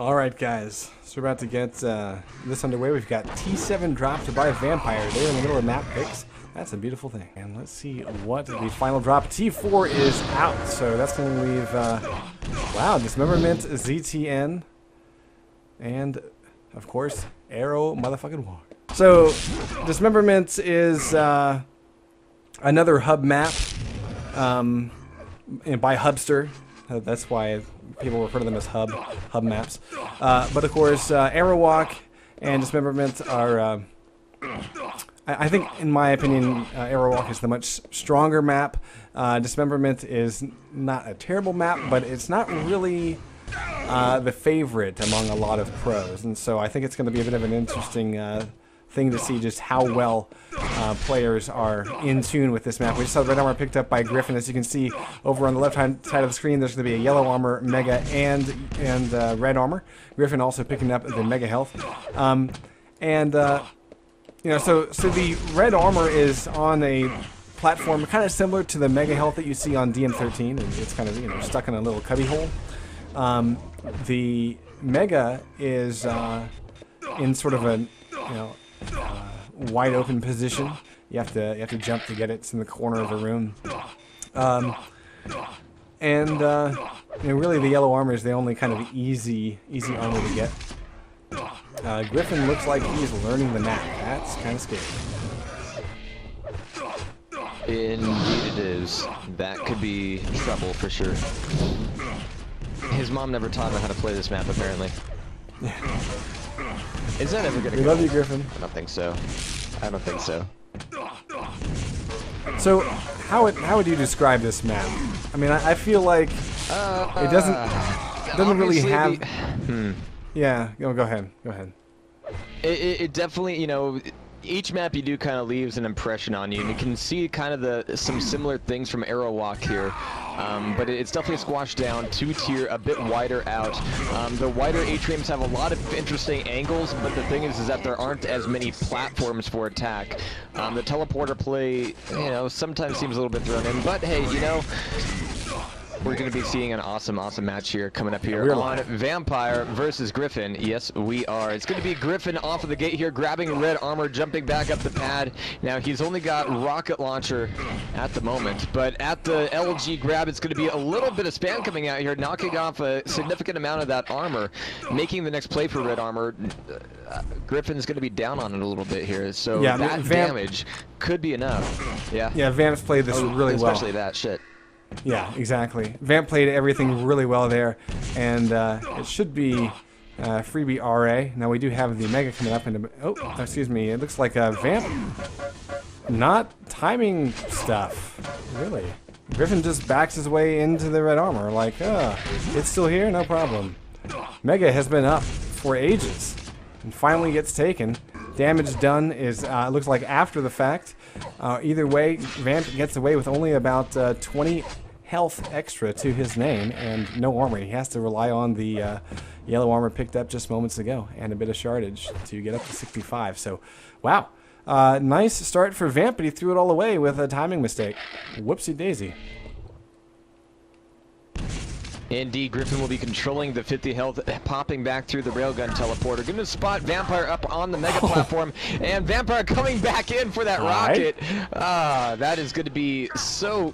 All right, guys. So we're about to get this underway. We've got T7 dropped by Vampire. They're in the middle of map picks. That's a beautiful thing. And let's see what the final drop. T4 is out, so that's going to leave, wow, Dismemberment, ZTN, and, of course, Arrow motherfucking War. So, Dismemberment is another hub map by Hubster. That's why people refer to them as hub maps. But of course, Aerowalk and Dismemberment are, I think, in my opinion, Aerowalk is the much stronger map. Dismemberment is not a terrible map, but it's not really the favorite among a lot of pros. And so I think it's going to be a bit of an interesting thing to see just how well players are in tune with this map. We just saw the red armor picked up by Griffin. As you can see over on the left-hand side of the screen, there's going to be a yellow armor, mega, and red armor. Griffin also picking up the mega health. You know, so the red armor is on a platform kind of similar to the mega health that you see on DM13, and it's kind of, you know, stuck in a little cubby hole. The mega is in sort of a, you know, wide open position. You have to jump to get it. It's in the corner of a room. You know, really the yellow armor is the only kind of easy armor to get. Griffin looks like he's learning the map. That's kind of scary. Indeed it is. That could be trouble for sure. His mom never taught him how to play this map, apparently. Is that ever gonna go? We love you, Griffin. I don't think so. I don't think so. So, how would you describe this map? I mean, I feel like it doesn't really have. Yeah, go ahead. Go ahead. It definitely, you know, each map you do kind of leaves an impression on you, and you can see kind of some similar things from Aerowalk here. But it's definitely squashed down, two-tier, a bit wider out. The wider atriums have a lot of interesting angles, but the thing is that there aren't as many platforms for attack. The teleporter play, you know, sometimes seems a little bit thrown in, but hey, you know, we're going to be seeing an awesome match here coming up here on Vampire versus Griffin. Yes, we are. It's going to be Griffin off of the gate here, grabbing red armor, jumping back up the pad. Now, he's only got rocket launcher at the moment, but at the LG grab, it's going to be a little bit of spam coming out here, knocking off a significant amount of that armor, making the next play for red armor. Griffin's going to be down on it a little bit here, so yeah, that damage could be enough. Yeah, Vamp's played this really well. Especially that shit. Yeah, exactly. Vamp played everything really well there, and it should be freebie RA. Now we do have the Mega coming up in oh, excuse me. It looks like Vamp not timing stuff, really. Griffin just backs his way into the red armor, like, it's still here, no problem. Mega has been up for ages, and finally gets taken. Damage done is, looks like after the fact. Either way, Vamp gets away with only about 20 health extra to his name and no armor. He has to rely on the yellow armor picked up just moments ago and a bit of shardage to get up to 65. So, wow. Nice start for Vamp, but he threw it all away with a timing mistake. Whoopsie daisy. Indeed, Griffin will be controlling the 50 health, popping back through the railgun teleporter. Going to spot Vampire up on the mega platform, and Vampire coming back in for that rocket. That is going to be so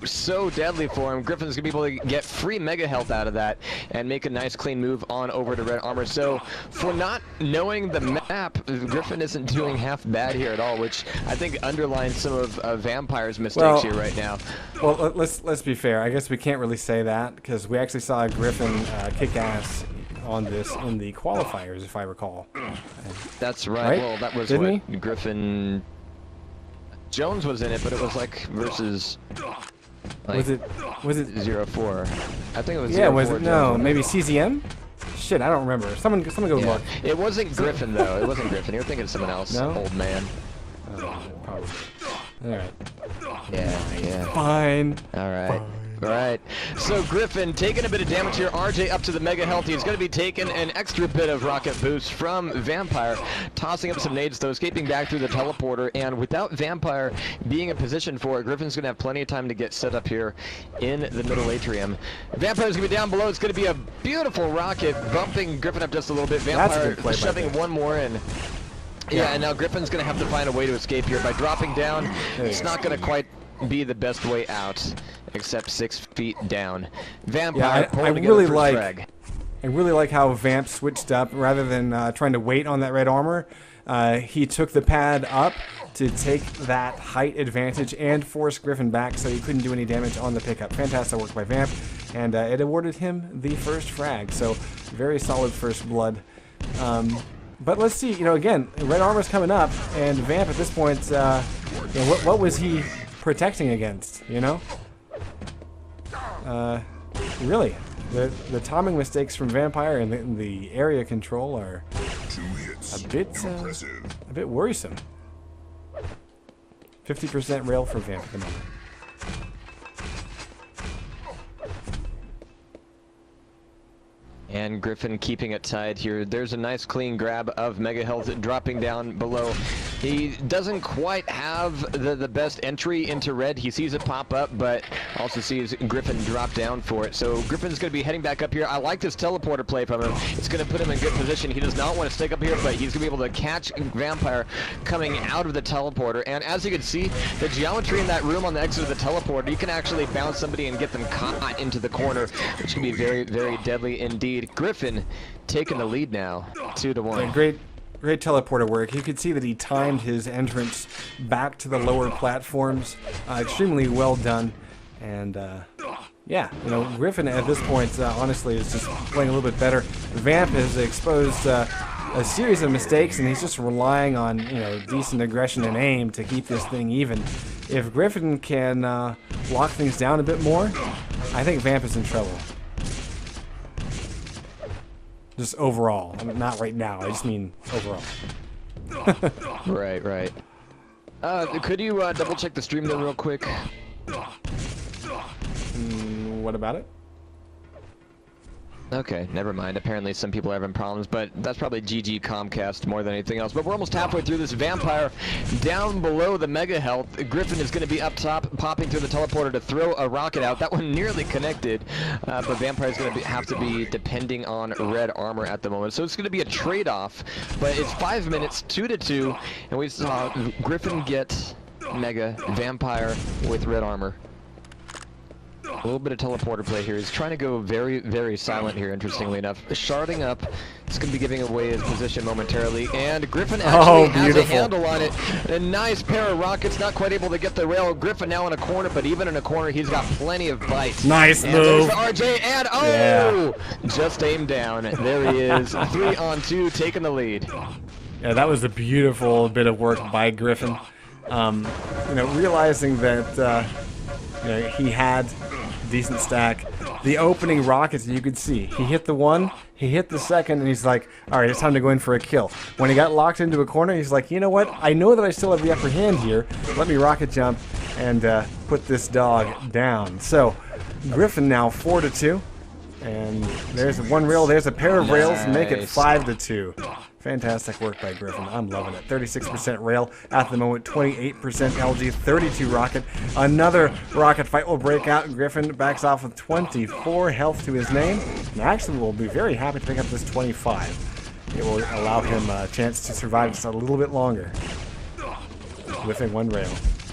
deadly for him. Griffin's going to be able to get free mega health out of that and make a nice clean move on over to red armor. So for not knowing the map, Griffin isn't doing half bad here at all, which I think underlines some of Vampire's mistakes here right now. Well, let's be fair. I guess we can't really say that because we actually saw Griffin kick ass on this in the qualifiers, if I recall. That's right. Well, that was what Griffin Jones was in it, but it was like versus. Like, was it 0-4? I think it was. Yeah, was it? No, maybe CZM. Shit, I don't remember. Someone go look. It wasn't Griffin though. It wasn't Griffin. You're thinking of someone else. No? Old man. Probably. All right. Yeah. Fine. All right. Fine. Right. So Griffin taking a bit of damage here. RJ up to the mega health. He's going to be taking an extra bit of rocket boost from Vampire. Tossing up some nades though, escaping back through the teleporter. And without Vampire being in position for it, Griffin's going to have plenty of time to get set up here in the middle atrium. Vampire's going to be down below. It's going to be a beautiful rocket bumping Griffin up just a little bit. Vampire shoving one more in. Yeah, and now Griffin's going to have to find a way to escape here. By dropping down, it's not going to quite be the best way out, except 6 feet down. Vampire I really like how Vamp switched up. Rather than trying to wait on that red armor, he took the pad up to take that height advantage and force Griffin back so he couldn't do any damage on the pickup. Fantastic work by Vamp, and it awarded him the first frag, so very solid first blood. But let's see, again, red armor's coming up, and Vamp at this point, what was he protecting against, really, the timing mistakes from Vampire and the area control are a bit worrisome. 50% rail for Vamp at the moment. And Griffin keeping it tied here. There's a nice clean grab of Mega Health dropping down below. He doesn't quite have the best entry into red. He sees it pop up, but also sees Griffin drop down for it. So Griffin's going to be heading back up here. I like this teleporter play from him. It's going to put him in good position. He does not want to stick up here, but he's going to be able to catch Vampire coming out of the teleporter. And as you can see, the geometry in that room on the exit of the teleporter, you can actually bounce somebody and get them caught into the corner, which can be very, very deadly indeed. Griffin taking the lead now, 2-1. Yeah, great teleporter work. You could see that he timed his entrance back to the lower platforms. Extremely well done. And yeah, Griffin at this point, honestly, is just playing a little bit better. Vamp has exposed a series of mistakes, and he's just relying on decent aggression and aim to keep this thing even. If Griffin can lock things down a bit more, I think Vamp is in trouble. Just overall. I mean, not right now. I just mean overall. Right. Could you double check the stream there real quick? What about it? Okay, never mind. Apparently some people are having problems, but that's probably GG Comcast more than anything else. But we're almost halfway through this. Vampire down below the mega health. Griffin is going to be up top, popping through the teleporter to throw a rocket out. That one nearly connected, but Vampire is going to have to be depending on red armor at the moment. So it's going to be a trade-off, but it's 5 minutes, 2-2, and we saw Griffin get mega, Vampire with red armor. A little bit of teleporter play here. He's trying to go very, very silent here, interestingly enough. Sharding up. It's going to be giving away his position momentarily. And Griffin actually has a handle on it. A nice pair of rockets. Not quite able to get the rail. Griffin now in a corner, but even in a corner, he's got plenty of bites. Nice and move. RJ, and just aimed down. There he is. 3-on-2, taking the lead. Yeah, that was a beautiful bit of work by Griffin. Realizing that he had decent stack. The opening rockets, you could see. He hit the one, he hit the second, and he's like, all right, it's time to go in for a kill. When he got locked into a corner, he's like, you know what? I know that I still have the upper hand here. Let me rocket jump and put this dog down. So, Griffin now 4-2. And there's one rail, there's a pair of rails, and make it 5-2. Fantastic work by Griffin. I'm loving it. 36% rail at the moment, 28% LG, 32 rocket. Another rocket fight will break out. Griffin backs off with 24 health to his name. And actually will be very happy to pick up this 25. It will allow him a chance to survive just a little bit longer. Whiffing one rail.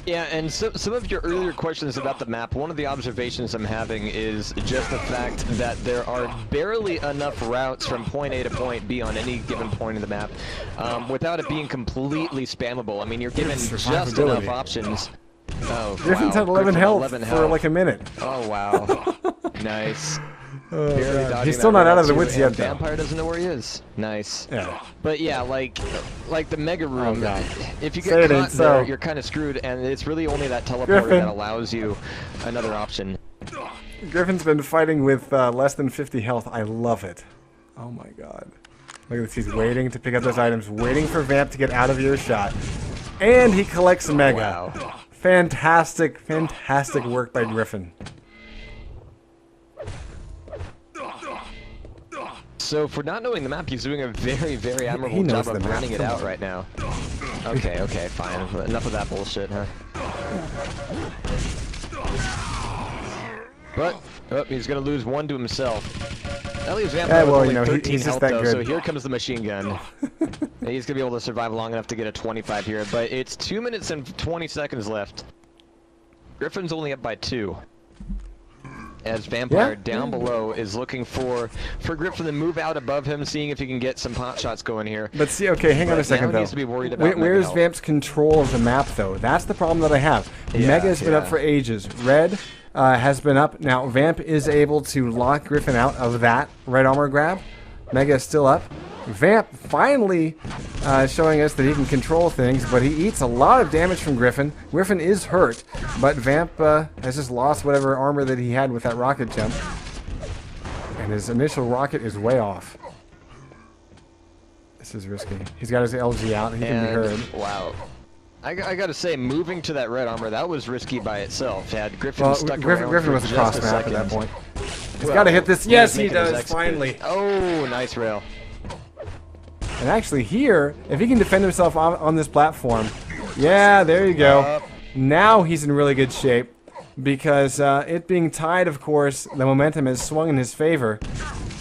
Yeah, and some of your earlier questions about the map, one of the observations I'm having is just the fact that there are barely enough routes from point A to point B on any given point in the map without it being completely spammable. I mean, you're given just enough options. Oh, Griffin's had 11 health for like a minute. Oh, wow. Nice. He's still not out of the woods yet, though. Vampire doesn't know where he is. Nice. Yeah. But yeah, like the mega room, if you get caught there, you're kind of screwed, and it's really only that teleporter that allows you another option. Griffin's been fighting with less than 50 health. I love it. Oh my god. Look at this. He's waiting to pick up those items, waiting for Vamp to get out of earshot. And he collects a mega. Wow. Fantastic, fantastic work by Griffin. So for not knowing the map, he's doing a very, very admirable knows job the of map. running it Come out on. right now. Okay, okay, fine. Enough of that bullshit, huh? But oh, he's gonna lose one to himself. At least Vampire well, with you only know, 13 he's just health that though, good. so here comes the machine gun. He's gonna be able to survive long enough to get a 25 here, but it's 2 minutes and 20 seconds left. Griffin's only up by 2. As Vampire down below is looking for Griffin to move out above him, seeing if he can get some pot shots going here. But see, okay, hang on a second now he though. needs to be worried about Where's Mega Vamp's control of the map though? That's the problem that I have. Yeah, Mega has been up yeah. for ages. Red has been up. Now Vamp is able to lock Griffin out of that red armor grab. Mega is still up. Vamp finally showing us that he can control things, but he eats a lot of damage from Griffin. Griffin is hurt, but Vamp has just lost whatever armor that he had with that rocket jump. And his initial rocket is way off. This is risky. He's got his LG out. He can be heard. Wow. I gotta say, moving to that red armor, that was risky by itself. Had Griffin Well, stuck Griffin around for was just across a map at second. that point. He's Well, got to hit this. he Yes, was he making his does. exit. Finally. Oh, nice rail. And actually here, if he can defend himself on this platform, yeah, there you go. Now he's in really good shape because it being tied, of course, the momentum has swung in his favor.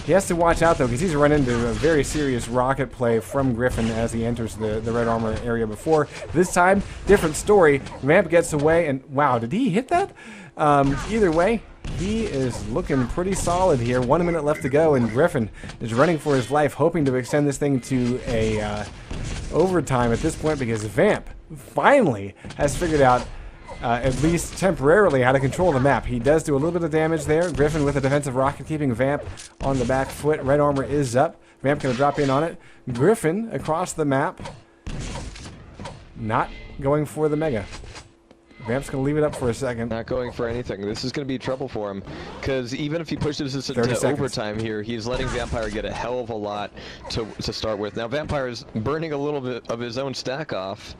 He has to watch out though because he's run into a very serious rocket play from Griffin as he enters the red armor area before. This time, different story. Vamp gets away and wow, did he hit that? Either way, he is looking pretty solid here. 1 minute left to go, and Griffin is running for his life, hoping to extend this thing to a overtime at this point because Vamp finally has figured out, at least temporarily, how to control the map. He does do a little bit of damage there. Griffin with a defensive rocket keeping Vamp on the back foot. Red armor is up. Vamp going to drop in on it. Griffin across the map, not going for the Mega. Vamp's going to leave it up for a second. Not going for anything. This is going to be trouble for him. Because even if he pushes this 30 into seconds. overtime here, he's letting Vampire get a hell of a lot to start with. Now Vampire is burning a little bit of his own stack off.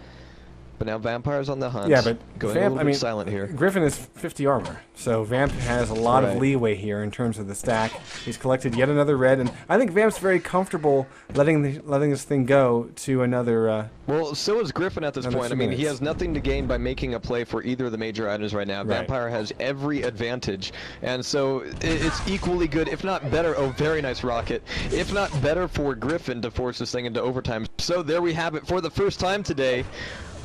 But now Vampire's on the hunt. Yeah, but going Vamp, a little I bit mean, silent here. Griffin is 50 armor, so Vamp has a lot of Right. leeway here in terms of the stack. He's collected yet another red, and I think Vamp's very comfortable letting this thing go to another. Well, so is Griffin at this Another point. I 2 mean, he minutes. has nothing to gain by making a play for either of the major items right now. Right. Vampire has every advantage, and so it's equally good, if not better. Oh, very nice rocket. If not better for Griffin to force this thing into overtime. So there we have it for the first time today.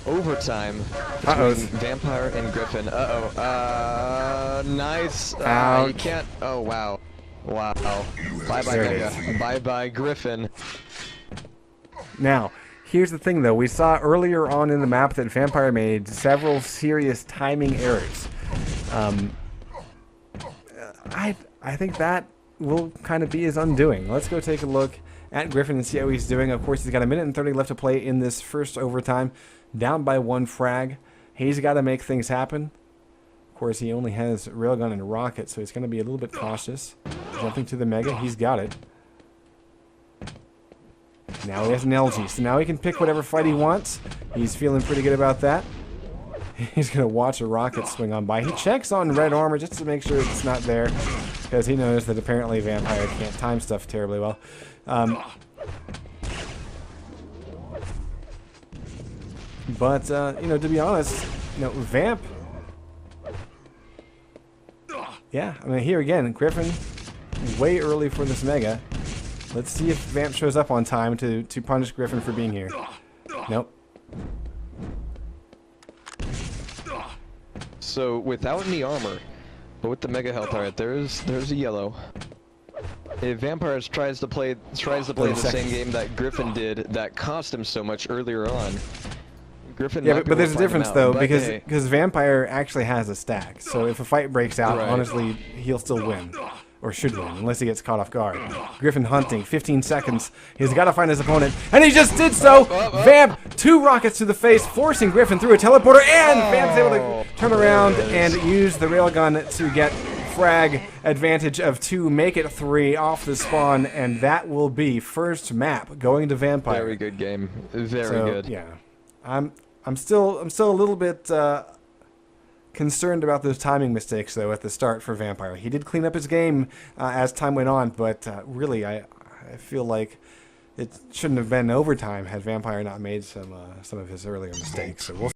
Overtime between Vampire and Griffin. Nice. You Ouch. can't. Oh, wow. Wow. Bye-bye, There it Mega. Bye-bye, Griffin. Now, here's the thing, though. We saw earlier on in the map that Vampire made several serious timing errors. I think that will kind of be his undoing. Let's go take a look at Griffin and see how he's doing. Of course, he's got 1 minute and 30 left to play in this first overtime. Down by 1 frag. He's got to make things happen. Of course, he only has railgun and rocket, so he's going to be a little bit cautious. Jumping to the Mega. He's got it. Now he has an LG, so now he can pick whatever fight he wants. He's feeling pretty good about that. He's going to watch a rocket swing on by. He checks on red armor just to make sure it's not there, because he knows that apparently Vampire can't time stuff terribly well. But, you know, to be honest, you know, Vamp... Yeah, I mean, here again, Griffin, way early for this Mega. Let's see if Vamp shows up on time to punish Griffin for being here. Nope. So without any armor, but with the Mega Health, alright, there's a yellow. If Vampire tries to play the same game that Griffin did, that cost him so much earlier on. Griffin Yeah, might be but there's a able to find him difference out, though, but because hey, Vampire actually has a stack. So if a fight breaks out, Right. honestly, he'll still win. Or should win, unless he gets caught off guard. Griffin hunting, 15 seconds. He's got to find his opponent, and he just did so! Vamp, 2 rockets to the face, forcing Griffin through a teleporter, and Vamp's able to turn around and use the railgun to get frag advantage of 2, make it 3 off the spawn, and that will be first map going to Vampire. very good game. Very So, good. Yeah. I'm still a little bit concerned about those timing mistakes though at the start for Vampire. He did clean up his game as time went on, but really I I feel like it shouldn't have been overtime had Vampire not made some of his earlier mistakes. So we'll